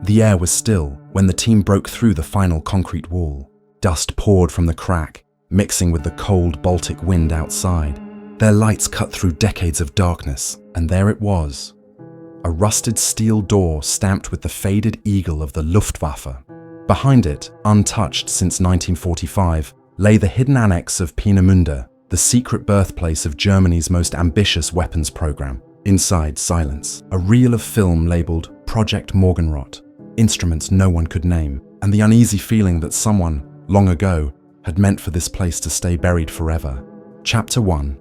The air was still when the team broke through the final concrete wall. Dust poured from the crack, mixing with the cold Baltic wind outside. Their lights cut through decades of darkness, and there it was. A rusted steel door stamped with the faded eagle of the Luftwaffe. Behind it, untouched since 1945, lay the hidden annex of Peenemünde, the secret birthplace of Germany's most ambitious weapons program. Inside, silence, a reel of film labeled Project Morgenrot, instruments no one could name, and the uneasy feeling that someone, long ago, had meant for this place to stay buried forever. Chapter 1.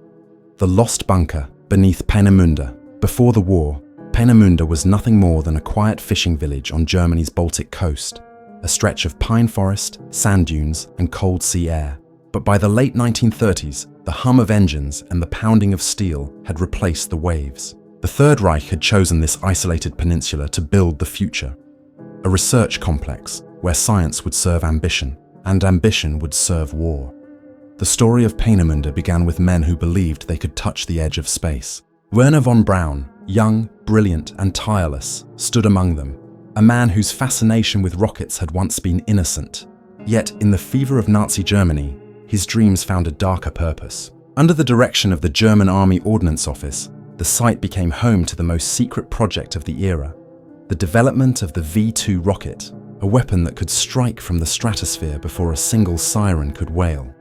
The Lost Bunker beneath Peenemünde. Before the war, Peenemünde was nothing more than a quiet fishing village on Germany's Baltic coast, a stretch of pine forest, sand dunes, and cold sea air. But by the late 1930s, the hum of engines and the pounding of steel had replaced the waves. The Third Reich had chosen this isolated peninsula to build the future, a research complex where science would serve ambition, and ambition would serve war. The story of Peenemünde began with men who believed they could touch the edge of space. Werner von Braun, young, brilliant, and tireless, stood among them, a man whose fascination with rockets had once been innocent. Yet, in the fever of Nazi Germany, his dreams found a darker purpose. Under the direction of the German Army Ordnance Office, the site became home to the most secret project of the era, the development of the V2 rocket, a weapon that could strike from the stratosphere before a single siren could wail.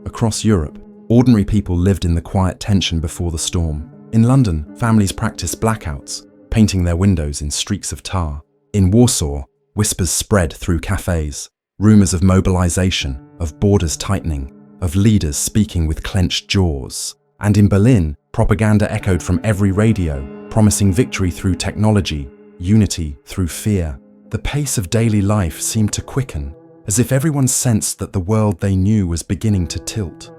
Across Europe, ordinary people lived in the quiet tension before the storm. In London, families practiced blackouts, painting their windows in streaks of tar. In Warsaw, whispers spread through cafes, rumors of mobilization, of borders tightening, of leaders speaking with clenched jaws. And in Berlin, propaganda echoed from every radio, promising victory through technology, unity through fear. The pace of daily life seemed to quicken, as if everyone sensed that the world they knew was beginning to tilt.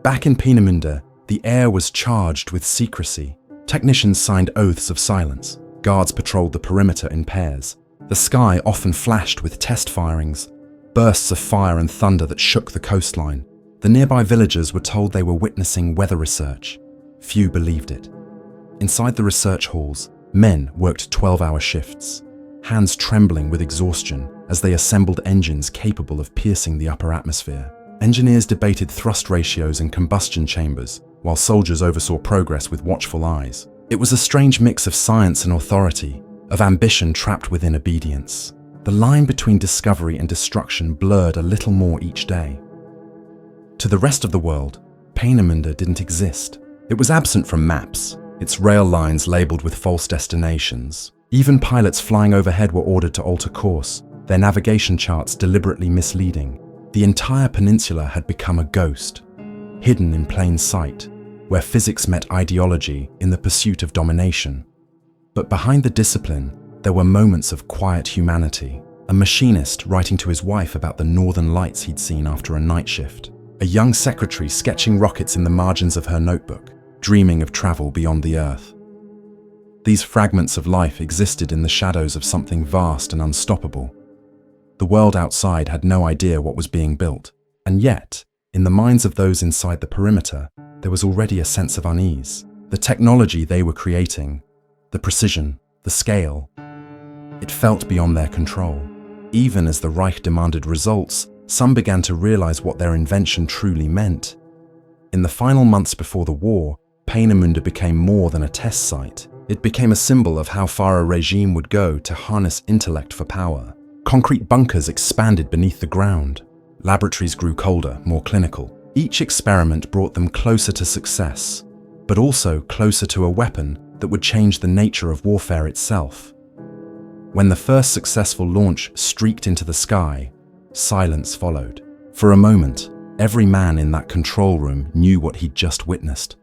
Back in Peenemünde, the air was charged with secrecy. Technicians signed oaths of silence. Guards patrolled the perimeter in pairs. The sky often flashed with test firings, bursts of fire and thunder that shook the coastline. The nearby villagers were told they were witnessing weather research. Few believed it. Inside the research halls, men worked 12-hour shifts, hands trembling with exhaustion as they assembled engines capable of piercing the upper atmosphere. Engineers debated thrust ratios and combustion chambers, while soldiers oversaw progress with watchful eyes. It was a strange mix of science and authority, of ambition trapped within obedience. The line between discovery and destruction blurred a little more each day. To the rest of the world, Peenemünde didn't exist. It was absent from maps, its rail lines labeled with false destinations. Even pilots flying overhead were ordered to alter course, their navigation charts deliberately misleading. The entire peninsula had become a ghost, hidden in plain sight, where physics met ideology in the pursuit of domination. But behind the discipline, there were moments of quiet humanity. A machinist writing to his wife about the northern lights he'd seen after a night shift. A young secretary sketching rockets in the margins of her notebook, dreaming of travel beyond the Earth. These fragments of life existed in the shadows of something vast and unstoppable. The world outside had no idea what was being built, and yet, in the minds of those inside the perimeter, there was already a sense of unease. The technology they were creating, the precision, the scale, it felt beyond their control. Even as the Reich demanded results, some began to realize what their invention truly meant. In the final months before the war, Peenemünde became more than a test site. It became a symbol of how far a regime would go to harness intellect for power. Concrete bunkers expanded beneath the ground. Laboratories grew colder, more clinical. Each experiment brought them closer to success, but also closer to a weapon that would change the nature of warfare itself. When the first successful launch streaked into the sky, silence followed. For a moment, every man in that control room knew what he'd just witnessed.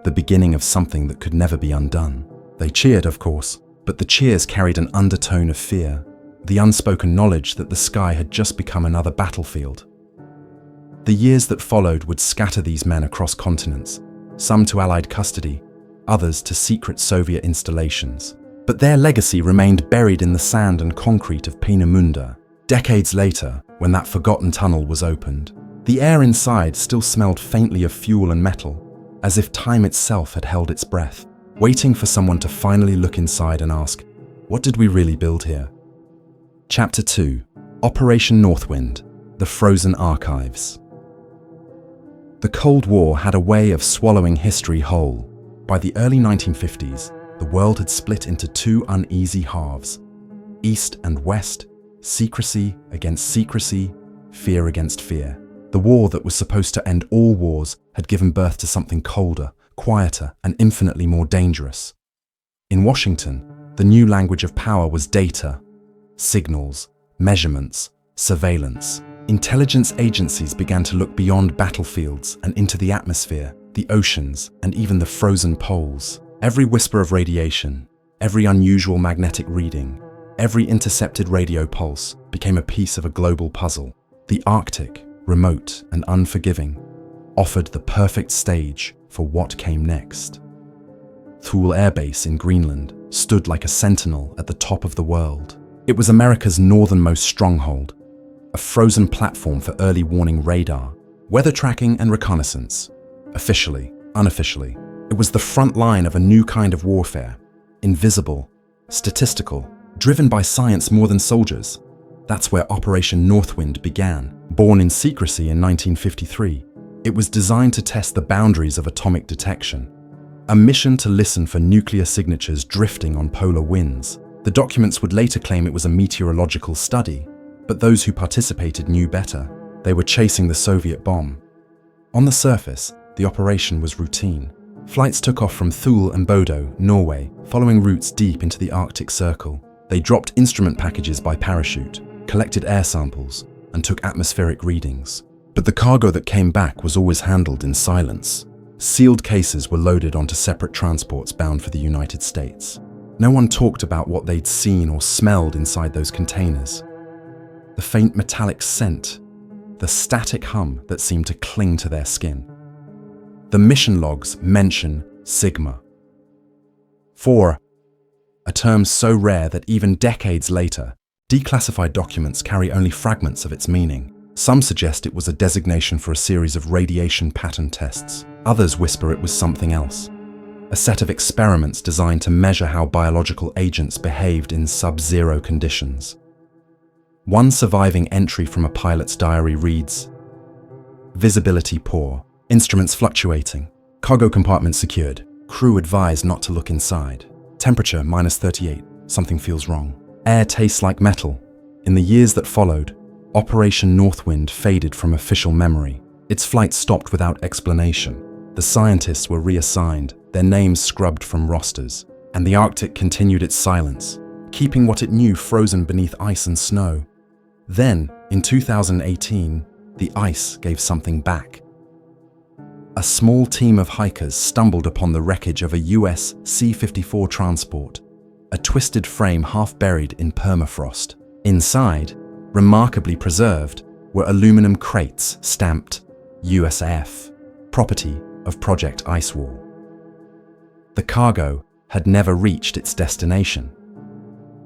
The beginning of something that could never be undone. They cheered, of course, but the cheers carried an undertone of fear, the unspoken knowledge that the sky had just become another battlefield. The years that followed would scatter these men across continents, some to Allied custody, others to secret Soviet installations. But their legacy remained buried in the sand and concrete of Peenemünde. Decades later, when that forgotten tunnel was opened, the air inside still smelled faintly of fuel and metal, as if time itself had held its breath, waiting for someone to finally look inside and ask, What did we really build here? Chapter 2: Operation Northwind: The Frozen Archives. The Cold War had a way of swallowing history whole. By the early 1950s, the world had split into two uneasy halves: East and West, secrecy against secrecy, fear against fear. The war that was supposed to end all wars had given birth to something colder, quieter, and infinitely more dangerous. In Washington, the new language of power was data, signals, measurements, surveillance. Intelligence agencies began to look beyond battlefields and into the atmosphere, the oceans, and even the frozen poles. Every whisper of radiation, every unusual magnetic reading, every intercepted radio pulse became a piece of a global puzzle. The Arctic, remote and unforgiving, offered the perfect stage for what came next. Thule Air Base in Greenland stood like a sentinel at the top of the world. It was America's northernmost stronghold, a frozen platform for early warning radar, weather tracking and reconnaissance. Officially, unofficially, it was the front line of a new kind of warfare, invisible, statistical, driven by science more than soldiers. That's where Operation Northwind began. Born in secrecy in 1953, it was designed to test the boundaries of atomic detection. A mission to listen for nuclear signatures drifting on polar winds. The documents would later claim it was a meteorological study, but those who participated knew better. They were chasing the Soviet bomb. On the surface, the operation was routine. Flights took off from Thule and Bodo, Norway, following routes deep into the Arctic Circle. They dropped instrument packages by parachute, collected air samples, and took atmospheric readings. But the cargo that came back was always handled in silence. Sealed cases were loaded onto separate transports bound for the United States. No one talked about what they'd seen or smelled inside those containers. The faint metallic scent, the static hum that seemed to cling to their skin. The mission logs mention Sigma. 4, a term so rare that even decades later, declassified documents carry only fragments of its meaning. Some suggest it was a designation for a series of radiation pattern tests. Others whisper it was something else. A set of experiments designed to measure how biological agents behaved in sub-zero conditions. One surviving entry from a pilot's diary reads, "Visibility poor, instruments fluctuating, cargo compartment secured, crew advised not to look inside. Temperature -38, something feels wrong. Air tastes like metal." In the years that followed, Operation Northwind faded from official memory. Its flight stopped without explanation. The scientists were reassigned, their names scrubbed from rosters, and the Arctic continued its silence, keeping what it knew frozen beneath ice and snow. Then, in 2018, the ice gave something back. A small team of hikers stumbled upon the wreckage of a US C-54 transport, a twisted frame half buried in permafrost. Inside, remarkably preserved, were aluminum crates stamped USF, property of Project Icewall. The cargo had never reached its destination.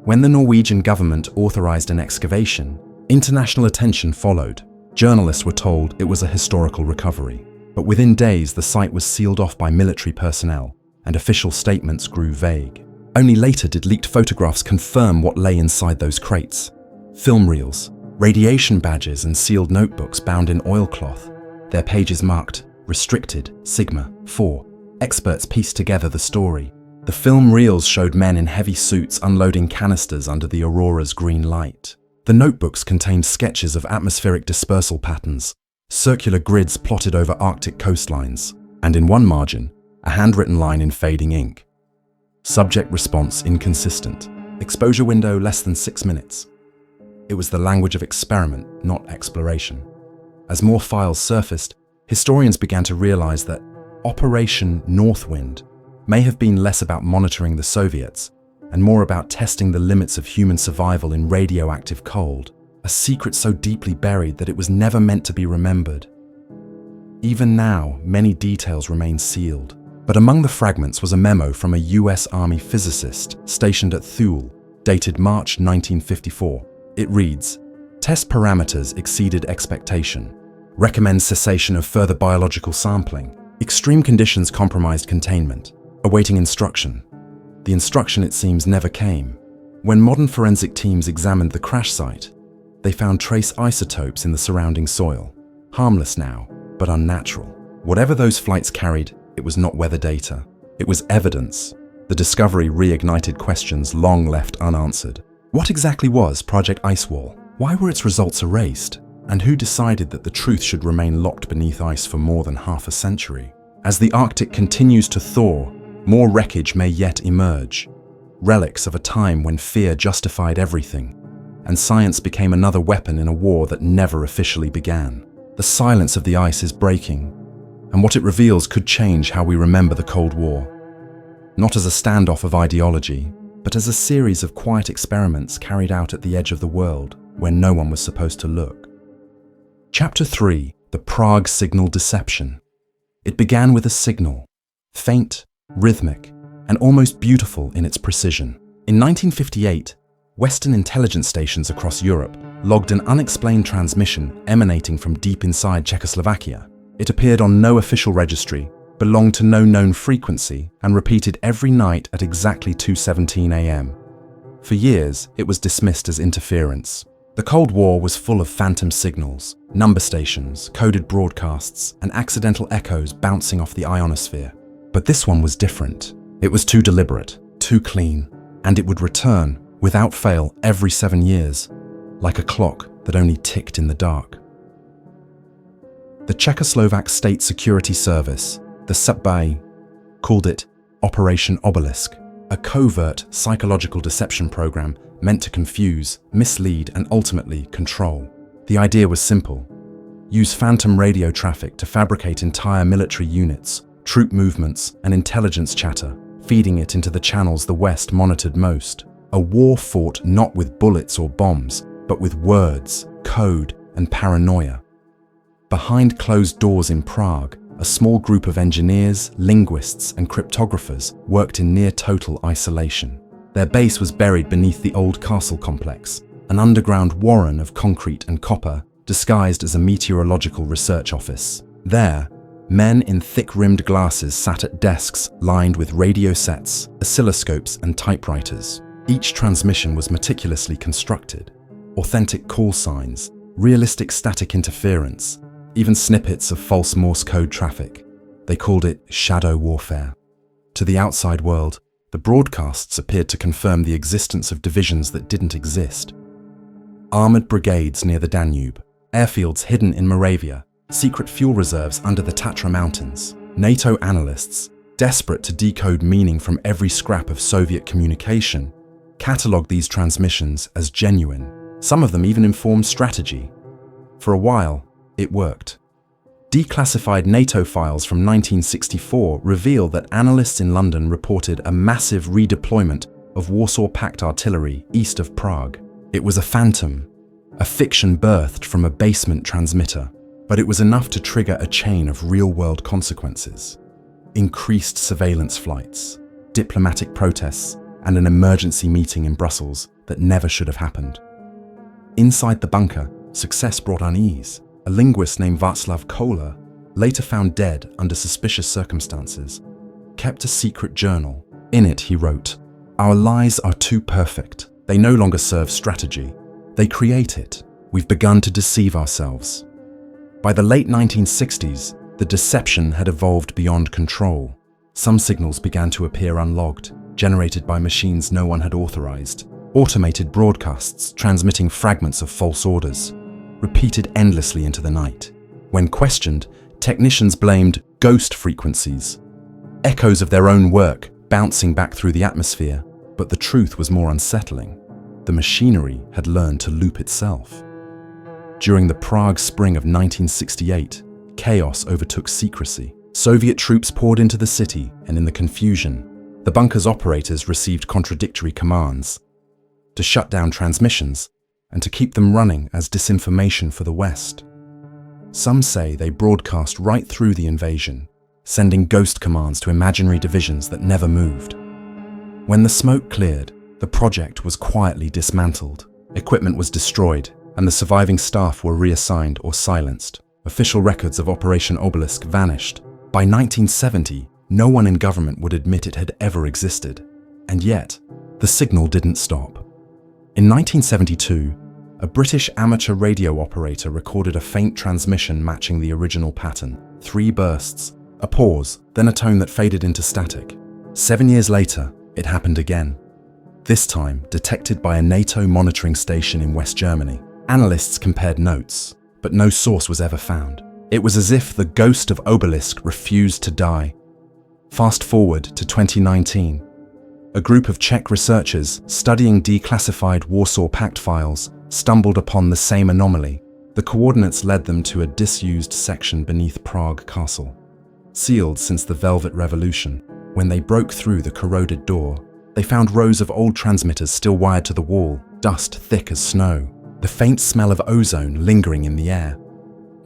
When the Norwegian government authorized an excavation, international attention followed. Journalists were told it was a historical recovery. But within days, the site was sealed off by military personnel, and official statements grew vague. Only later did leaked photographs confirm what lay inside those crates. Film reels, radiation badges, and sealed notebooks bound in oilcloth, their pages marked Restricted, Sigma, 4. Experts pieced together the story. The film reels showed men in heavy suits unloading canisters under the aurora's green light. The notebooks contained sketches of atmospheric dispersal patterns, circular grids plotted over Arctic coastlines, and in one margin, a handwritten line in fading ink. Subject response inconsistent. Exposure window less than 6 minutes. It was the language of experiment, not exploration. As more files surfaced, historians began to realize that Operation Northwind may have been less about monitoring the Soviets and more about testing the limits of human survival in radioactive cold, a secret so deeply buried that it was never meant to be remembered. Even now, many details remain sealed, but among the fragments was a memo from a US Army physicist stationed at Thule, dated March 1954. It reads, "Test parameters exceeded expectation. Recommends cessation of further biological sampling. Extreme conditions compromised containment. Awaiting instruction." The instruction, it seems, never came. When modern forensic teams examined the crash site, they found trace isotopes in the surrounding soil. Harmless now, but unnatural. Whatever those flights carried, it was not weather data. It was evidence. The discovery reignited questions long left unanswered. What exactly was Project Icewall? Why were its results erased? And who decided that the truth should remain locked beneath ice for more than half a century? As the Arctic continues to thaw, more wreckage may yet emerge. Relics of a time when fear justified everything, and science became another weapon in a war that never officially began. The silence of the ice is breaking, and what it reveals could change how we remember the Cold War. Not as a standoff of ideology, but as a series of quiet experiments carried out at the edge of the world where no one was supposed to look. Chapter 3: The Prague Signal Deception. It began with a signal, faint, rhythmic, and almost beautiful in its precision. In 1958, Western intelligence stations across Europe logged an unexplained transmission emanating from deep inside Czechoslovakia. It appeared on no official registry, belonged to no known frequency, and repeated every night at exactly 2:17 a.m. For years, it was dismissed as interference. The Cold War was full of phantom signals, number stations, coded broadcasts, and accidental echoes bouncing off the ionosphere. But this one was different. It was too deliberate, too clean, and it would return, without fail, every 7 years, like a clock that only ticked in the dark. The Czechoslovak State Security Service, the WWII, called it Operation Obelisk, a covert psychological deception program meant to confuse, mislead, and ultimately control. The idea was simple: use phantom radio traffic to fabricate entire military units, troop movements, and intelligence chatter, feeding it into the channels the West monitored most. A war fought not with bullets or bombs, but with words, code, and paranoia. Behind closed doors in Prague, a small group of engineers, linguists, and cryptographers worked in near-total isolation. Their base was buried beneath the old castle complex, an underground warren of concrete and copper disguised as a meteorological research office. There, men in thick-rimmed glasses sat at desks lined with radio sets, oscilloscopes, and typewriters. Each transmission was meticulously constructed. Authentic call signs, realistic static interference, even snippets of false Morse code traffic. They called it shadow warfare. To the outside world, the broadcasts appeared to confirm the existence of divisions that didn't exist. Armored brigades near the Danube, airfields hidden in Moravia, secret fuel reserves under the Tatra Mountains. NATO analysts, desperate to decode meaning from every scrap of Soviet communication, catalogued these transmissions as genuine. Some of them even informed strategy. For a while, it worked. Declassified NATO files from 1964 reveal that analysts in London reported a massive redeployment of Warsaw Pact artillery east of Prague. It was a phantom, a fiction birthed from a basement transmitter, but it was enough to trigger a chain of real-world consequences. Increased surveillance flights, diplomatic protests, and an emergency meeting in Brussels that never should have happened. Inside the bunker, success brought unease. A linguist named Václav Koller, later found dead under suspicious circumstances, kept a secret journal. In it, he wrote, "Our lies are too perfect. They no longer serve strategy. They create it. We've begun to deceive ourselves." By the late 1960s, the deception had evolved beyond control. Some signals began to appear unlogged, generated by machines no one had authorized. Automated broadcasts transmitting fragments of false orders, repeated endlessly into the night. When questioned, technicians blamed ghost frequencies, echoes of their own work bouncing back through the atmosphere. But the truth was more unsettling. The machinery had learned to loop itself. During the Prague spring of 1968, chaos overtook secrecy. Soviet troops poured into the city, and in the confusion, the bunker's operators received contradictory commands: to shut down transmissions and to keep them running as disinformation for the West. Some say they broadcast right through the invasion, sending ghost commands to imaginary divisions that never moved. When the smoke cleared, the project was quietly dismantled. Equipment was destroyed, and the surviving staff were reassigned or silenced. Official records of Operation Obelisk vanished. By 1970, no one in government would admit it had ever existed. And yet, the signal didn't stop. In 1972, a British amateur radio operator recorded a faint transmission matching the original pattern. 3 bursts, a pause, then a tone that faded into static. 7 years later, it happened again. This time, detected by a NATO monitoring station in West Germany. Analysts compared notes, but no source was ever found. It was as if the ghost of Obelisk refused to die. Fast forward to 2019. A group of Czech researchers studying declassified Warsaw Pact files stumbled upon the same anomaly. The coordinates led them to a disused section beneath Prague Castle. Sealed since the Velvet Revolution, when they broke through the corroded door, they found rows of old transmitters still wired to the wall, dust thick as snow, the faint smell of ozone lingering in the air.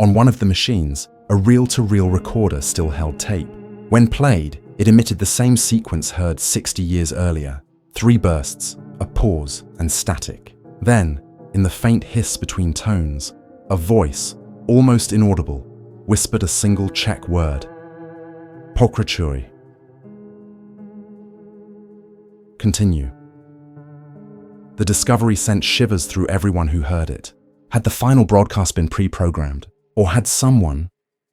On one of the machines, a reel-to-reel recorder still held tape. When played, it emitted the same sequence heard 60 years earlier. 3 bursts, a pause, and static. Then, in the faint hiss between tones, a voice, almost inaudible, whispered a single Czech word. Pokračuj. Continue. The discovery sent shivers through everyone who heard it. Had the final broadcast been pre-programmed? Or had someone,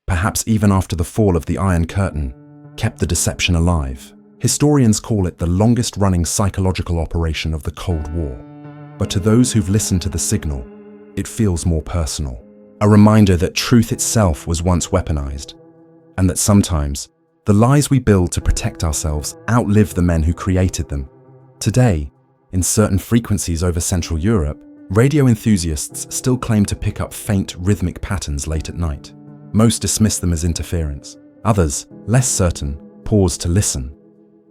perhaps even after the fall of the Iron Curtain, kept the deception alive? Historians call it the longest-running psychological operation of the Cold War. But to those who've listened to the signal, it feels more personal. A reminder that truth itself was once weaponized, and that sometimes the lies we build to protect ourselves outlive the men who created them. Today, in certain frequencies over Central Europe, radio enthusiasts still claim to pick up faint rhythmic patterns late at night. Most dismiss them as interference. Others, less certain, pause to listen,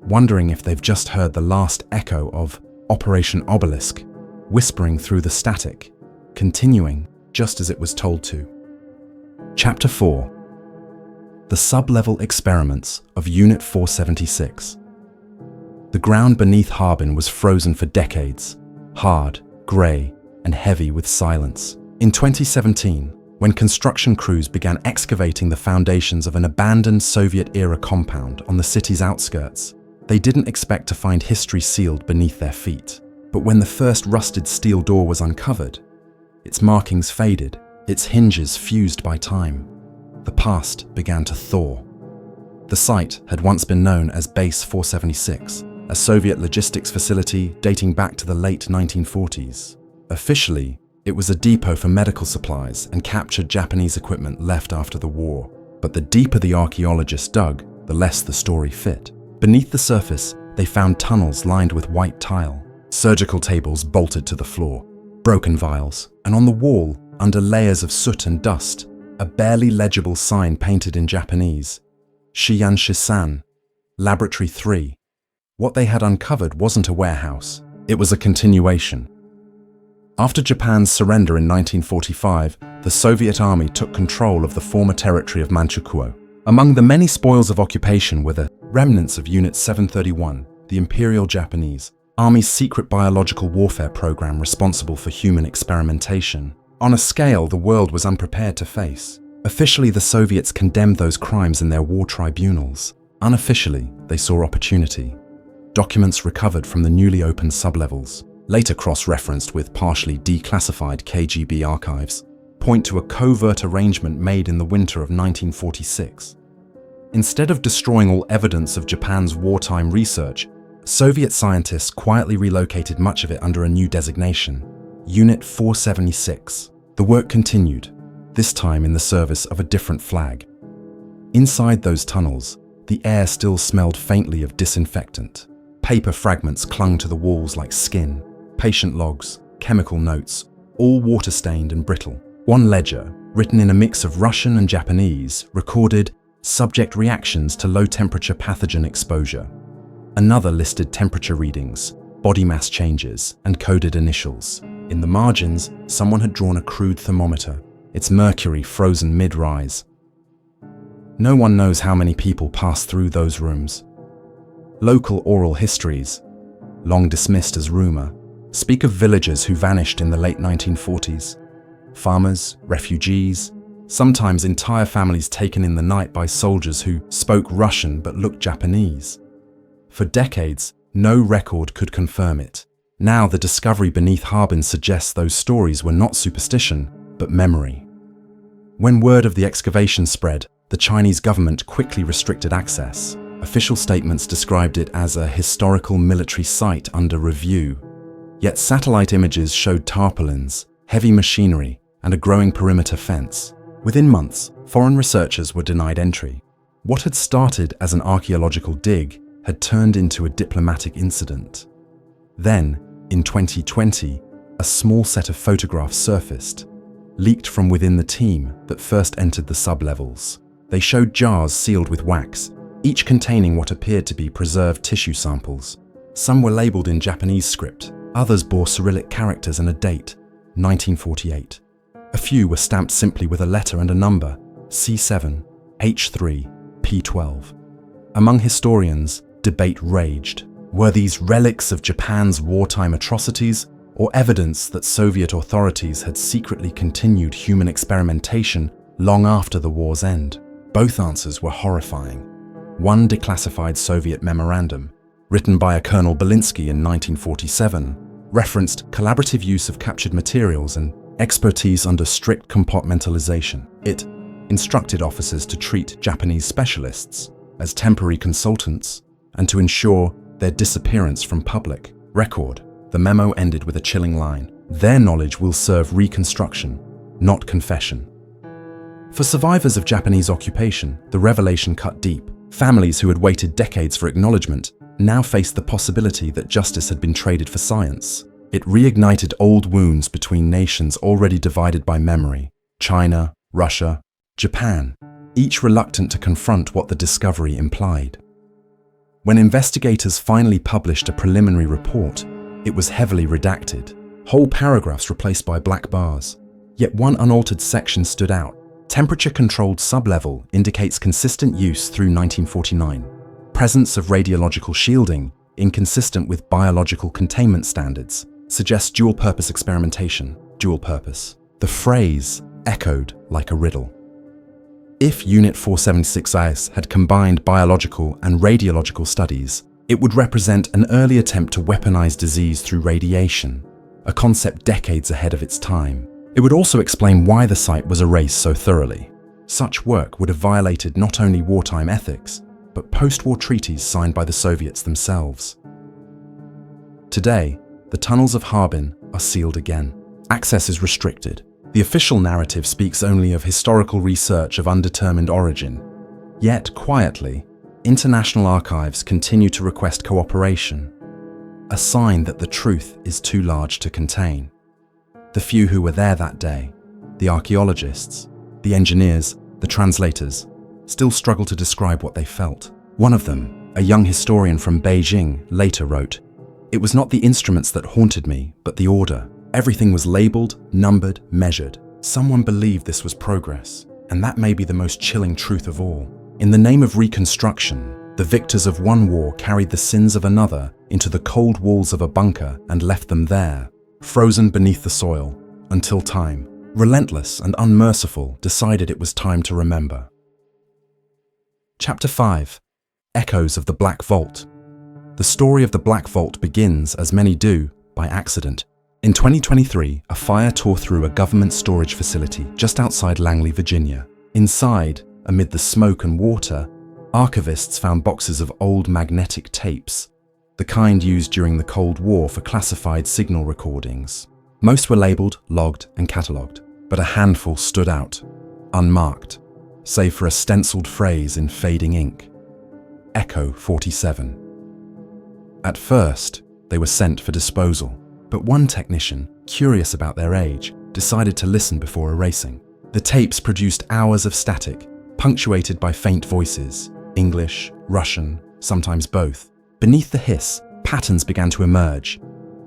wondering if they've just heard the last echo of Operation Obelisk, whispering through the static, continuing just as it was told to. Chapter 4. The Sub-Level Experiments of Unit 476. The ground beneath Harbin was frozen for decades, hard, grey, and heavy with silence. In 2017, when construction crews began excavating the foundations of an abandoned Soviet-era compound on the city's outskirts, they didn't expect to find history sealed beneath their feet. But when the first rusted steel door was uncovered, its markings faded, its hinges fused by time. The past began to thaw. The site had once been known as Base 476, a Soviet logistics facility dating back to the late 1940s. Officially, it was a depot for medical supplies and captured Japanese equipment left after the war. But the deeper the archaeologists dug, the less the story fit. Beneath the surface, they found tunnels lined with white tile, surgical tables bolted to the floor, broken vials, and on the wall, under layers of soot and dust, a barely legible sign painted in Japanese, Shiyan Shisan, Laboratory 3. What they had uncovered wasn't a warehouse, it was a continuation. After Japan's surrender in 1945, the Soviet army took control of the former territory of Manchukuo. Among the many spoils of occupation were the remnants of Unit 731, the Imperial Japanese Army's secret biological warfare program responsible for human experimentation, on a scale the world was unprepared to face. Officially, the Soviets condemned those crimes in their war tribunals. Unofficially, they saw opportunity. Documents recovered from the newly opened sublevels, later cross-referenced with partially declassified KGB archives, point to a covert arrangement made in the winter of 1946. Instead of destroying all evidence of Japan's wartime research, Soviet scientists quietly relocated much of it under a new designation, Unit 476. The work continued, this time in the service of a different flag. Inside those tunnels, the air still smelled faintly of disinfectant. Paper fragments clung to the walls like skin, patient logs, chemical notes, all water-stained and brittle. One ledger, written in a mix of Russian and Japanese, recorded subject reactions to low-temperature pathogen exposure. Another listed temperature readings, body mass changes, and coded initials. In the margins, someone had drawn a crude thermometer, its mercury frozen mid-rise. No one knows how many people passed through those rooms. Local oral histories, long dismissed as rumor, speak of villagers who vanished in the late 1940s. Farmers, refugees, sometimes entire families taken in the night by soldiers who spoke Russian but looked Japanese. For decades, no record could confirm it. Now the discovery beneath Harbin suggests those stories were not superstition, but memory. When word of the excavation spread, the Chinese government quickly restricted access. Official statements described it as a historical military site under review. Yet satellite images showed tarpaulins, heavy machinery, and a growing perimeter fence. Within months, foreign researchers were denied entry. What had started as an archaeological dig had turned into a diplomatic incident. Then, in 2020, a small set of photographs surfaced, leaked from within the team that first entered the sublevels. They showed jars sealed with wax, each containing what appeared to be preserved tissue samples. Some were labeled in Japanese script, others bore Cyrillic characters and a date, 1948. A few were stamped simply with a letter and a number, C7, H3, P12. Among historians, debate raged. Were these relics of Japan's wartime atrocities, or evidence that Soviet authorities had secretly continued human experimentation long after the war's end? Both answers were horrifying. One declassified Soviet memorandum, written by a Colonel Belinsky in 1947, referenced collaborative use of captured materials and expertise under strict compartmentalization. It instructed officers to treat Japanese specialists as temporary consultants and to ensure their disappearance from public record. The memo ended with a chilling line: "Their knowledge will serve reconstruction, not confession." For survivors of Japanese occupation, the revelation cut deep. Families who had waited decades for acknowledgement now faced the possibility that justice had been traded for science. It reignited old wounds between nations already divided by memory: China, Russia, Japan, each reluctant to confront what the discovery implied. When investigators finally published a preliminary report, it was heavily redacted, whole paragraphs replaced by black bars. Yet one unaltered section stood out. Temperature-controlled sublevel indicates consistent use through 1949. Presence of radiological shielding, inconsistent with biological containment standards, suggests dual-purpose experimentation. Dual purpose. The phrase echoed like a riddle. If Unit 476 had combined biological and radiological studies, it would represent an early attempt to weaponize disease through radiation, a concept decades ahead of its time. It would also explain why the site was erased so thoroughly. Such work would have violated not only wartime ethics, but post-war treaties signed by the Soviets themselves. Today, the tunnels of Harbin are sealed again. Access is restricted. The official narrative speaks only of historical research of undetermined origin. Yet, quietly, international archives continue to request cooperation, a sign that the truth is too large to contain. The few who were there that day, the archaeologists, the engineers, the translators, still struggle to describe what they felt. One of them, a young historian from Beijing, later wrote, "It was not the instruments that haunted me, but the order. Everything was labeled, numbered, measured. Someone believed this was progress, and that may be the most chilling truth of all. In the name of reconstruction, the victors of one war carried the sins of another into the cold walls of a bunker and left them there, frozen beneath the soil, until time, relentless and unmerciful, decided it was time to remember." Chapter 5. Echoes of the Black Vault. The story of the Black Vault begins, as many do, by accident. In 2023, a fire tore through a government storage facility just outside Langley, Virginia. Inside, amid the smoke and water, archivists found boxes of old magnetic tapes, the kind used during the Cold War for classified signal recordings. Most were labeled, logged, and catalogued, but a handful stood out, unmarked, save for a stenciled phrase in fading ink: Echo 47. At first, they were sent for disposal, but one technician, curious about their age, decided to listen before erasing. The tapes produced hours of static, punctuated by faint voices, English, Russian, sometimes both. Beneath the hiss, patterns began to emerge: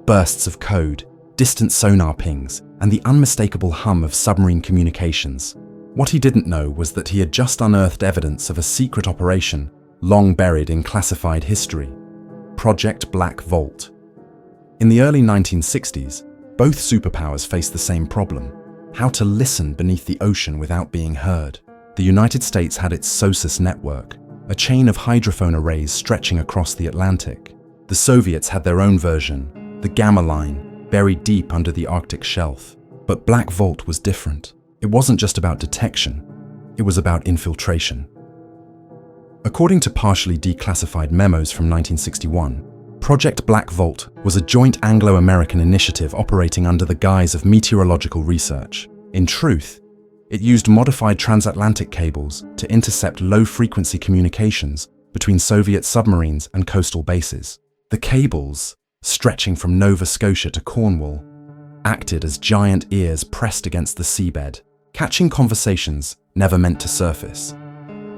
bursts of code, distant sonar pings, and the unmistakable hum of submarine communications. What he didn't know was that he had just unearthed evidence of a secret operation long buried in classified history: Project Black Vault. In the early 1960s, both superpowers faced the same problem: how to listen beneath the ocean without being heard. The United States had its SOSUS network, a chain of hydrophone arrays stretching across the Atlantic. The Soviets had their own version, the Gamma Line, buried deep under the Arctic shelf. But Black Vault was different. It wasn't just about detection, it was about infiltration. According to partially declassified memos from 1961, Project Black Vault was a joint Anglo-American initiative operating under the guise of meteorological research. In truth, it used modified transatlantic cables to intercept low-frequency communications between Soviet submarines and coastal bases. The cables, stretching from Nova Scotia to Cornwall, acted as giant ears pressed against the seabed, catching conversations never meant to surface.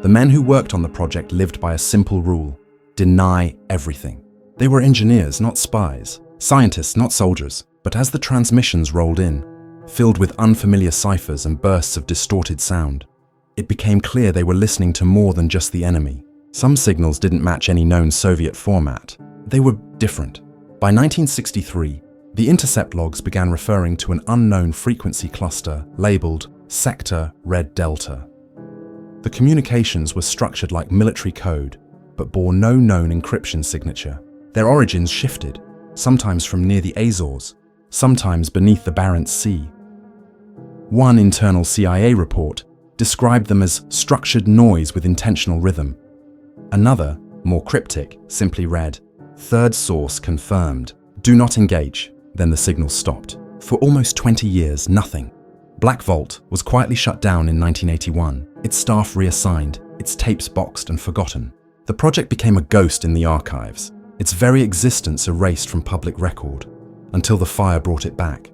The men who worked on the project lived by a simple rule: deny everything. They were engineers, not spies, scientists, not soldiers, but as the transmissions rolled in, filled with unfamiliar ciphers and bursts of distorted sound, it became clear they were listening to more than just the enemy. Some signals didn't match any known Soviet format. They were different. By 1963, the intercept logs began referring to an unknown frequency cluster labeled Sector Red Delta. The communications were structured like military code, but bore no known encryption signature. Their origins shifted, sometimes from near the Azores, sometimes beneath the Barents Sea. One internal CIA report described them as structured noise with intentional rhythm. Another, more cryptic, simply read, "Third source confirmed. Do not engage." Then the signal stopped. For almost 20 years, nothing. Black Vault was quietly shut down in 1981, its staff reassigned, its tapes boxed and forgotten. The project became a ghost in the archives, its very existence erased from public record, until the fire brought it back.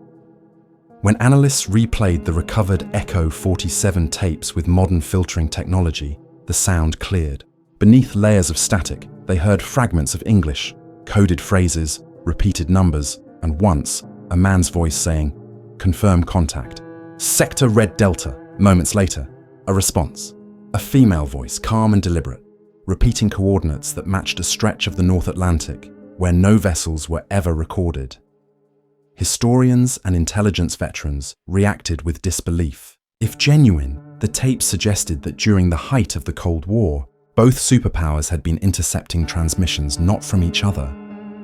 When analysts replayed the recovered Echo 47 tapes with modern filtering technology, the sound cleared. Beneath layers of static, they heard fragments of English, coded phrases, repeated numbers, and once, a man's voice saying, "Confirm contact." "Sector Red Delta." Moments later, a response. A female voice, calm and deliberate, repeating coordinates that matched a stretch of the North Atlantic where no vessels were ever recorded. Historians and intelligence veterans reacted with disbelief. If genuine, the tapes suggested that during the height of the Cold War, both superpowers had been intercepting transmissions not from each other,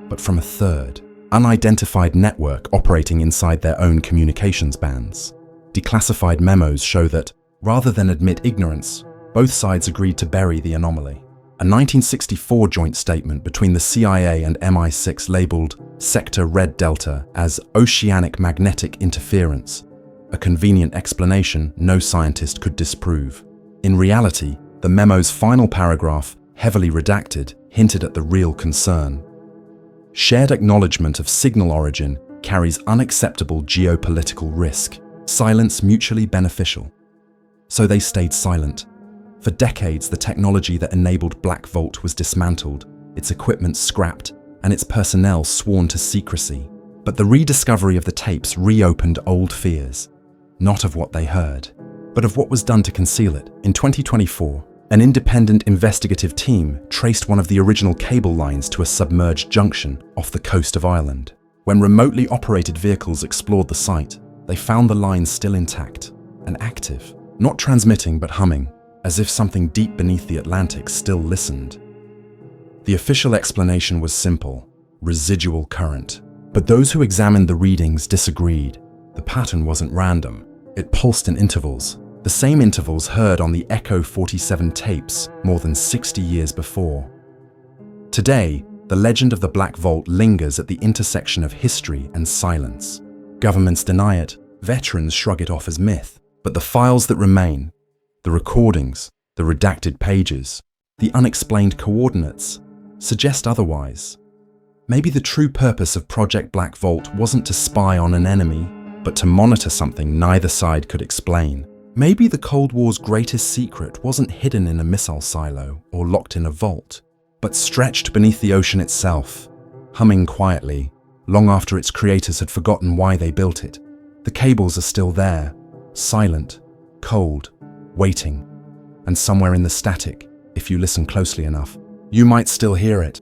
but from a third, unidentified network operating inside their own communications bands. Declassified memos show that, rather than admit ignorance, both sides agreed to bury the anomaly. A 1964 joint statement between the CIA and MI6 labeled Sector Red Delta as oceanic magnetic interference, a convenient explanation no scientist could disprove. In reality, the memo's final paragraph, heavily redacted, hinted at the real concern. Shared acknowledgement of signal origin carries unacceptable geopolitical risk. Silence mutually beneficial. So they stayed silent. For decades, the technology that enabled Black Vault was dismantled, its equipment scrapped, and its personnel sworn to secrecy. But the rediscovery of the tapes reopened old fears, not of what they heard, but of what was done to conceal it. In 2024, an independent investigative team traced one of the original cable lines to a submerged junction off the coast of Ireland. When remotely operated vehicles explored the site, they found the line still intact and active, not transmitting but humming, as if something deep beneath the Atlantic still listened. The official explanation was simple: residual current. But those who examined the readings disagreed. The pattern wasn't random. It pulsed in intervals, the same intervals heard on the Echo 47 tapes more than 60 years before. Today, the legend of the Black Vault lingers at the intersection of history and silence. Governments deny it, veterans shrug it off as myth, but the files that remain, the recordings, the redacted pages, the unexplained coordinates, suggest otherwise. Maybe the true purpose of Project Black Vault wasn't to spy on an enemy, but to monitor something neither side could explain. Maybe the Cold War's greatest secret wasn't hidden in a missile silo or locked in a vault, but stretched beneath the ocean itself, humming quietly, long after its creators had forgotten why they built it. The cables are still there, silent, cold, waiting, and somewhere in the static, if you listen closely enough, you might still hear it.